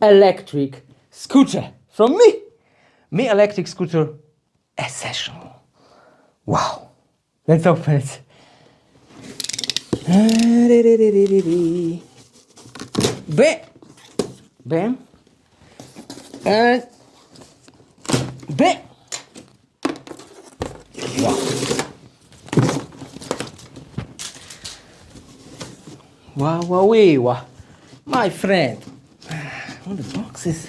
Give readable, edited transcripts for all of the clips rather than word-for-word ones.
electric scooter from me electric scooter essential. Wow, let's open it. Bam, bam, and bam. Wow. Wow, wow, wow. My friend. Oh, the box is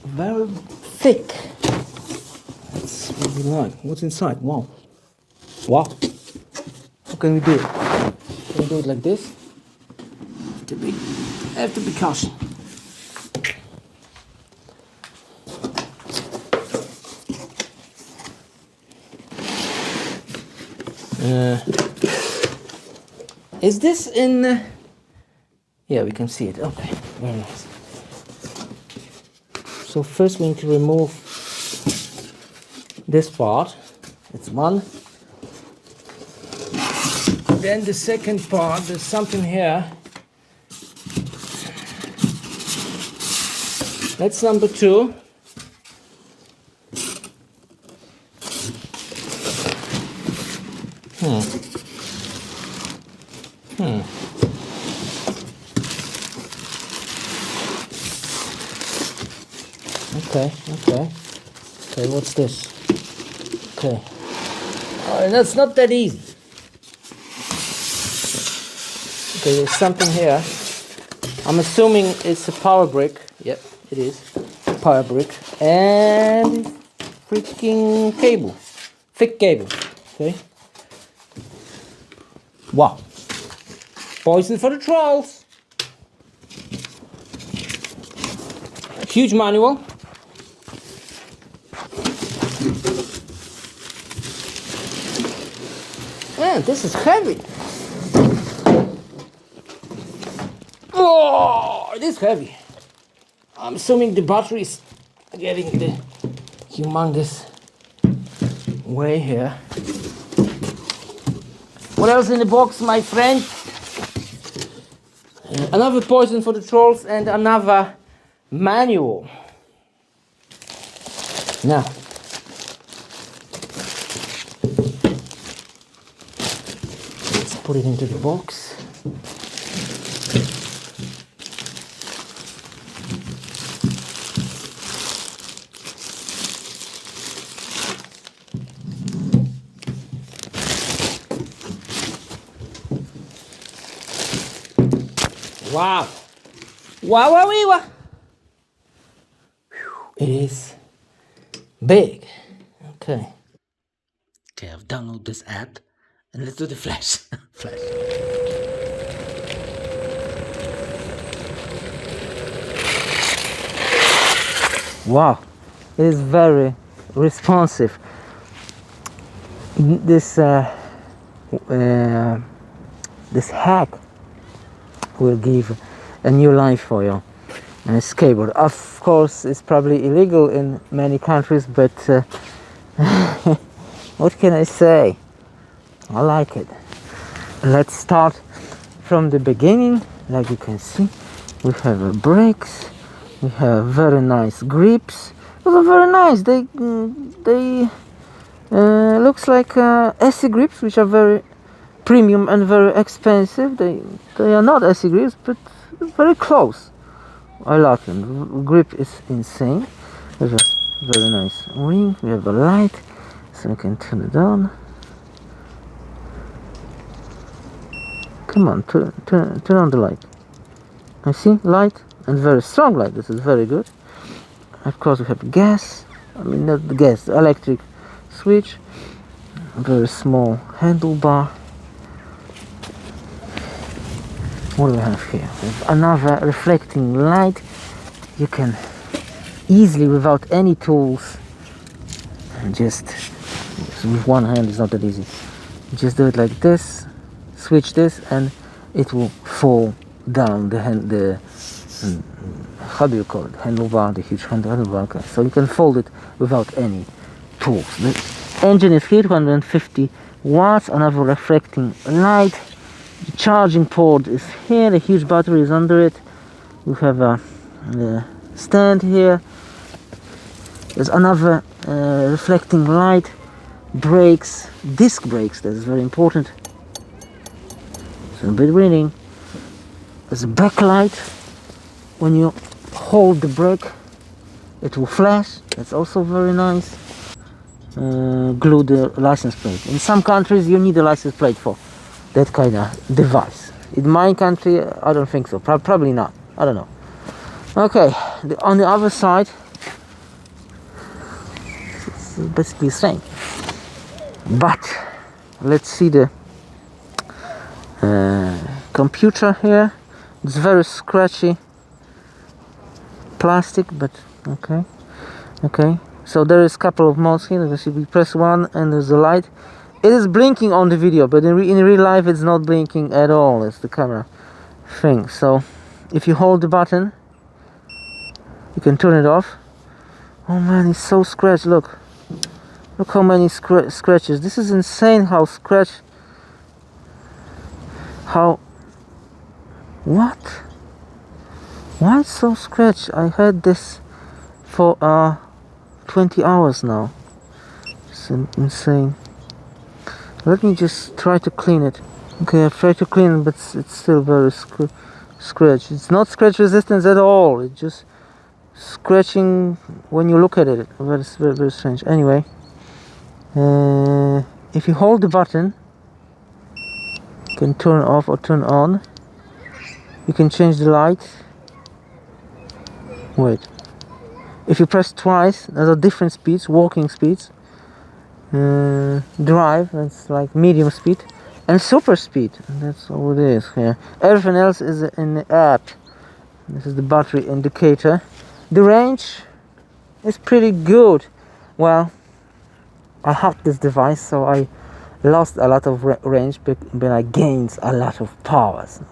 very thick. That's what we like. What's inside? Wow. Wow. How can we do it? Can we do it like this? Have to be cautious. Is this in? Yeah, we can see it. Okay, very nice. So first we need to remove this part. It's one. Then the second part, there's something here. That's number 2. Okay, what's this? Okay. That's not that easy. Okay, there's something here. I'm assuming it's a power brick. Yep, it is. Power brick. And freaking cable. Thick cable. Okay. Wow. Poison for the trolls. Huge manual. Man, this is heavy. Oh, it is heavy. I'm assuming the batteries are getting the humongous way here. What else in the box, my friend? Another poison for the trolls and another manual. Now, let's put it into the box. Wow. Wow, wow, wow. It is big. Okay. Okay, I've downloaded this app and let's do the flash. Flash. Wow. It is very responsive. This hack will give a new life for you. And a skateboard. Of course, it's probably illegal in many countries, but what can I say? I like it. Let's start from the beginning. Like you can see, we have brakes. We have very nice grips. Those are very nice. They looks like SE grips, which are very premium and very expensive. They are not SE grips, but very close. I like them. The grip is insane. There's a very nice ring. We have a light, so we can turn it on. Come on, turn on the light. I see light and very strong light. This is very good. Of course, we have gas. I mean, not the gas, the electric switch. A very small handlebar. What do we have here? We have another reflecting light. You can easily, without any tools, and just with one hand, it's not that easy. Just do it like this, switch this, and it will fall down the how do you call it? Handlebar, the huge handlebar. Okay. So you can fold it without any tools. The engine is here, 250 watts. Another reflecting light. The charging port is here, the huge battery is under it. We have a stand here. There's another reflecting light. Brakes, disc brakes, that is very important. It's a bit winning. There's a backlight. When you hold the brake, it will flash. That's also very nice. Glue the license plate. In some countries, you need a license plate for that kind of device. In my country, I don't think so. Probably not. I don't know. Okay, on the other side, it's basically the same. But let's see the computer here. It's very scratchy plastic, but okay. So there is a couple of modes here. You see, we press 1 and there's a light. It is blinking on the video, but in real life it's not blinking at all. It's the camera thing. So if you hold the button, you can turn it off. Oh man, it's so scratched. Look how many scratches. This is insane how what? Why it's so scratched? I had this for 20 hours now. It's insane. Let me just try to clean it. Okay, I've tried to clean it, but it's still very scratched. It's not scratch resistant at all. It's just scratching when you look at it. It's very strange. Anyway, if you hold the button, you can turn off or turn on. You can change the light. Wait. If you press twice, there are different speeds, walking speeds. Drive, that's like medium speed. And super speed, that's all it is here. Everything else is in the app. This is the battery indicator. The range is pretty good. Well, I have this device, so I lost a lot of range, but I gained a lot of power. So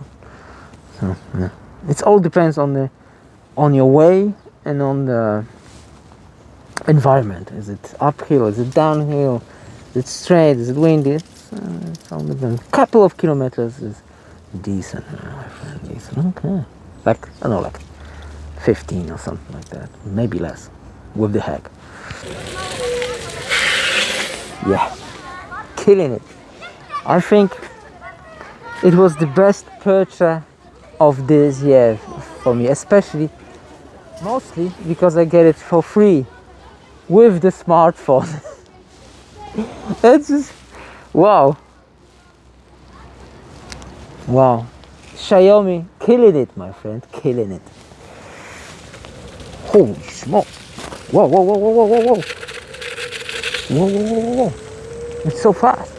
yeah. It all depends on your way and on the environment. Is it uphill? Is it downhill? Is it straight? Is it windy? It's all depends. A couple of kilometers is decent. Okay, like I don't know, like 15 or something like that, maybe less, with the hack. Yeah, killing it. I think it was the best purchase of this year for me, especially mostly because I get it for free with the smartphone. That's just wow. Xiaomi killing it, my friend, killing it. Holy smoke. Whoa. It's so fast.